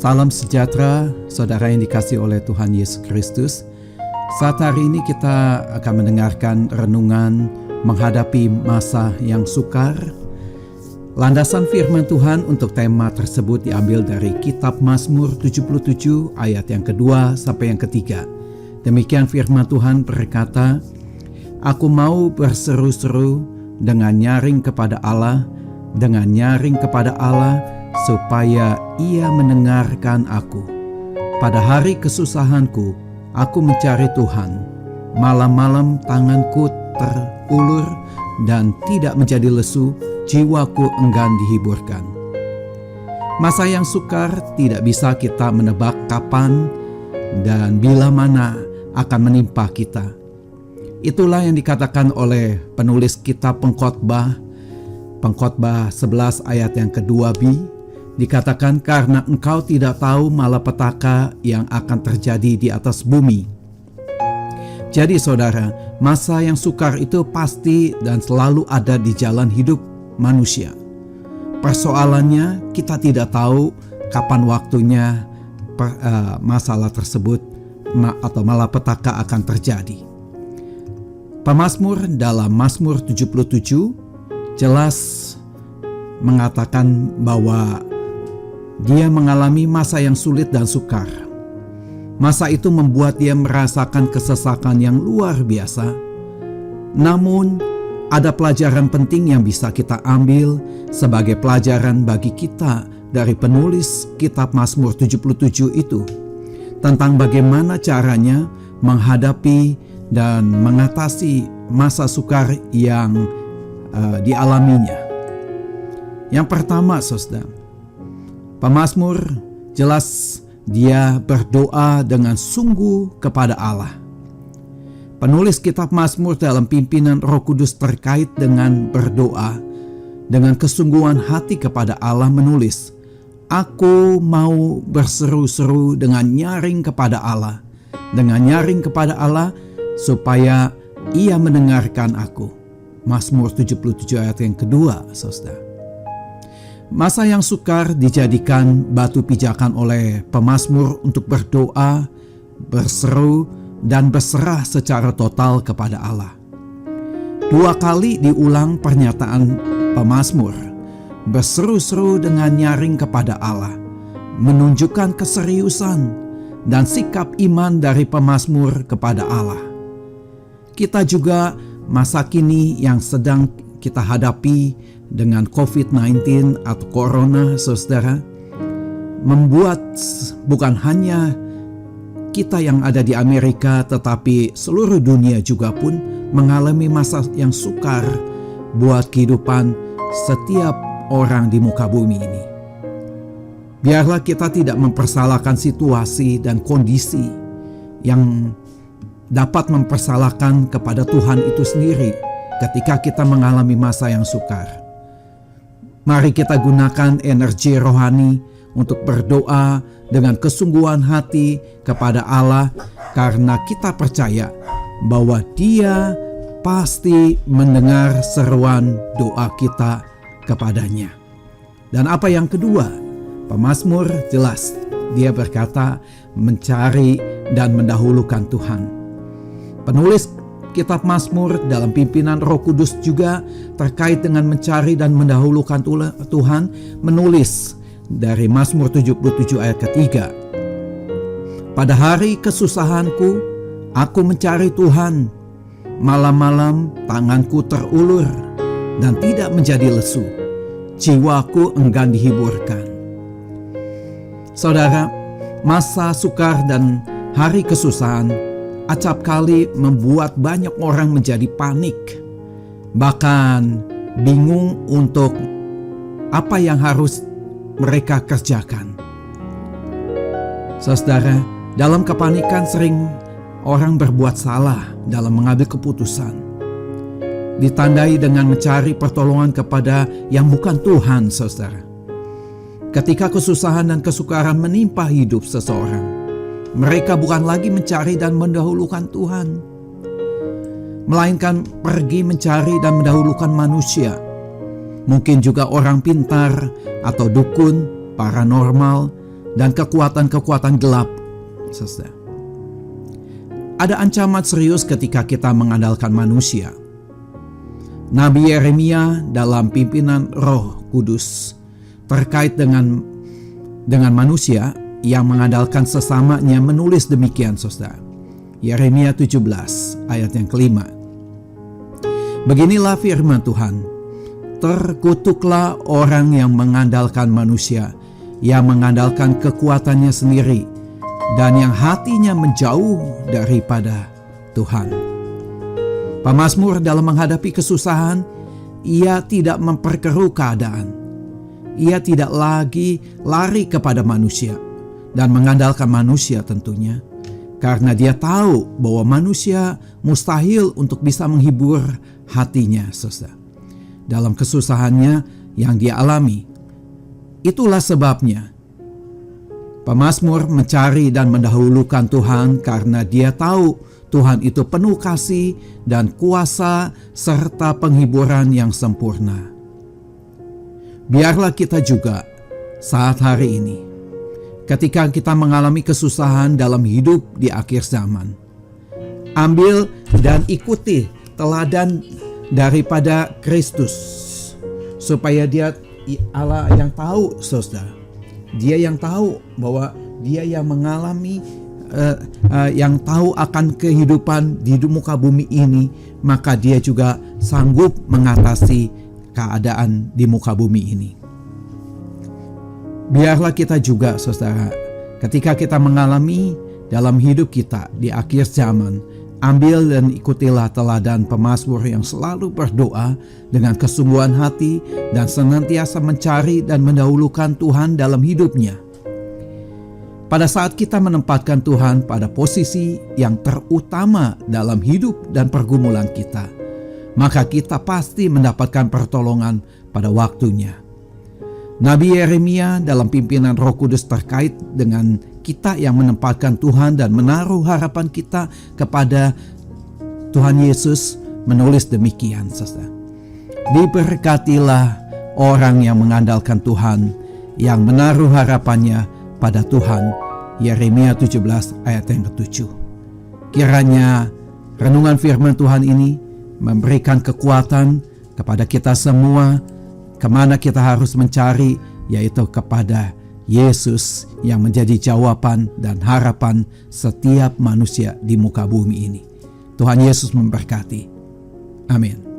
Salam sejahtera, saudara yang dikasihi oleh Tuhan Yesus Kristus. Saat hari ini kita akan mendengarkan renungan menghadapi masa yang sukar. Landasan firman Tuhan untuk tema tersebut diambil dari kitab Mazmur 77 ayat yang kedua sampai yang ketiga. Demikian firman Tuhan berkata, "Aku mau berseru-seru dengan nyaring kepada Allah, dengan nyaring kepada Allah, supaya Ia mendengarkan aku. Pada hari kesusahanku, aku mencari Tuhan. Malam-malam tanganku terulur dan tidak menjadi lesu, jiwaku enggan dihiburkan." Masa yang sukar tidak bisa kita menebak kapan dan bila mana akan menimpa kita. Itulah yang dikatakan oleh penulis kitab Pengkhotbah 11 ayat yang kedua-B. Dikatakan, "Karena engkau tidak tahu malapetaka yang akan terjadi di atas bumi." Jadi saudara, masa yang sukar itu pasti dan selalu ada di jalan hidup manusia. Persoalannya, kita tidak tahu kapan waktunya masalah tersebut atau malapetaka akan terjadi. Pemazmur dalam Mazmur 77 jelas mengatakan bahwa dia mengalami masa yang sulit dan sukar. Masa itu membuat dia merasakan kesesakan yang luar biasa. Namun, ada pelajaran penting yang bisa kita ambil sebagai pelajaran bagi kita dari penulis kitab Mazmur 77 itu, tentang bagaimana caranya menghadapi dan mengatasi masa sukar yang dialaminya. Yang pertama, saudara, pemazmur jelas dia berdoa dengan sungguh kepada Allah. Penulis kitab Mazmur dalam pimpinan Roh Kudus terkait dengan berdoa dengan kesungguhan hati kepada Allah menulis, "Aku mau berseru-seru dengan nyaring kepada Allah, dengan nyaring kepada Allah supaya Ia mendengarkan aku." Mazmur 77 ayat yang kedua, saudara. Masa yang sukar dijadikan batu pijakan oleh pemazmur untuk berdoa, berseru, dan berserah secara total kepada Allah. 2 kali diulang pernyataan pemazmur, berseru-seru dengan nyaring kepada Allah, menunjukkan keseriusan dan sikap iman dari pemazmur kepada Allah. Kita juga masa kini yang sedang kita hadapi dengan COVID-19 atau Corona, saudara, membuat bukan hanya kita yang ada di Amerika, tetapi seluruh dunia juga pun mengalami masa yang sukar buat kehidupan setiap orang di muka bumi ini. Biarlah kita tidak mempersalahkan situasi dan kondisi yang dapat mempersalahkan kepada Tuhan itu sendiri ketika kita mengalami masa yang sukar. Mari kita gunakan energi rohani untuk berdoa dengan kesungguhan hati kepada Allah, karena kita percaya bahwa Dia pasti mendengar seruan doa kita kepadanya. Dan apa yang kedua? Pemazmur jelas dia berkata mencari dan mendahulukan Tuhan. Penulis kitab Mazmur dalam pimpinan Roh Kudus juga terkait dengan mencari dan mendahulukan Tuhan menulis dari Mazmur 77 ayat ketiga, "Pada hari kesusahanku, aku mencari Tuhan. Malam-malam tanganku terulur dan tidak menjadi lesu. Jiwaku enggan dihiburkan." Saudara, masa sukar dan hari kesusahan acap kali membuat banyak orang menjadi panik, bahkan bingung untuk apa yang harus mereka kerjakan. Saudara, dalam kepanikan sering orang berbuat salah dalam mengambil keputusan, ditandai dengan mencari pertolongan kepada yang bukan Tuhan, saudara. Ketika kesusahan dan kesukaran menimpa hidup seseorang, mereka bukan lagi mencari dan mendahulukan Tuhan, melainkan pergi mencari dan mendahulukan manusia. Mungkin juga orang pintar atau dukun, paranormal, dan kekuatan-kekuatan gelap. Saudara, ada ancaman serius ketika kita mengandalkan manusia. Nabi Yeremia dalam pimpinan Roh Kudus terkait dengan manusia yang mengandalkan sesamanya menulis demikian, saudara. Yeremia 17 ayat yang kelima. Beginilah firman Tuhan, terkutuklah orang yang mengandalkan manusia, yang mengandalkan kekuatannya sendiri, dan yang hatinya menjauh daripada Tuhan. Pemazmur dalam menghadapi kesusahan, ia tidak memperkeruh keadaan. Ia tidak lagi lari kepada manusia dan mengandalkan manusia tentunya, karena dia tahu bahwa manusia mustahil untuk bisa menghibur hatinya, saudara, dalam kesusahannya yang dia alami. Itulah sebabnya pemazmur mencari dan mendahulukan Tuhan, karena dia tahu Tuhan itu penuh kasih dan kuasa serta penghiburan yang sempurna. Biarlah kita juga saat hari ini, ketika kita mengalami kesusahan dalam hidup di akhir zaman, ambil dan ikuti teladan daripada Kristus, supaya dia Allah yang tahu, saudara. Dia yang tahu bahwa dia yang mengalami, yang tahu akan kehidupan di muka bumi ini, maka dia juga sanggup mengatasi keadaan di muka bumi ini. Biarlah kita juga, saudara, ketika kita mengalami dalam hidup kita di akhir zaman, ambil dan ikutilah teladan pemazmur yang selalu berdoa dengan kesungguhan hati dan senantiasa mencari dan mendahulukan Tuhan dalam hidupnya. Pada saat kita menempatkan Tuhan pada posisi yang terutama dalam hidup dan pergumulan kita, maka kita pasti mendapatkan pertolongan pada waktunya. Nabi Yeremia dalam pimpinan Roh Kudus terkait dengan kita yang menempatkan Tuhan dan menaruh harapan kita kepada Tuhan Yesus menulis demikian, saudara. Diberkatilah orang yang mengandalkan Tuhan, yang menaruh harapannya pada Tuhan. Yeremia 17 ayat yang ke-7. Kiranya renungan firman Tuhan ini memberikan kekuatan kepada kita semua, kemana kita harus mencari, yaitu kepada Yesus yang menjadi jawaban dan harapan setiap manusia di muka bumi ini. Tuhan Yesus memberkati. Amin.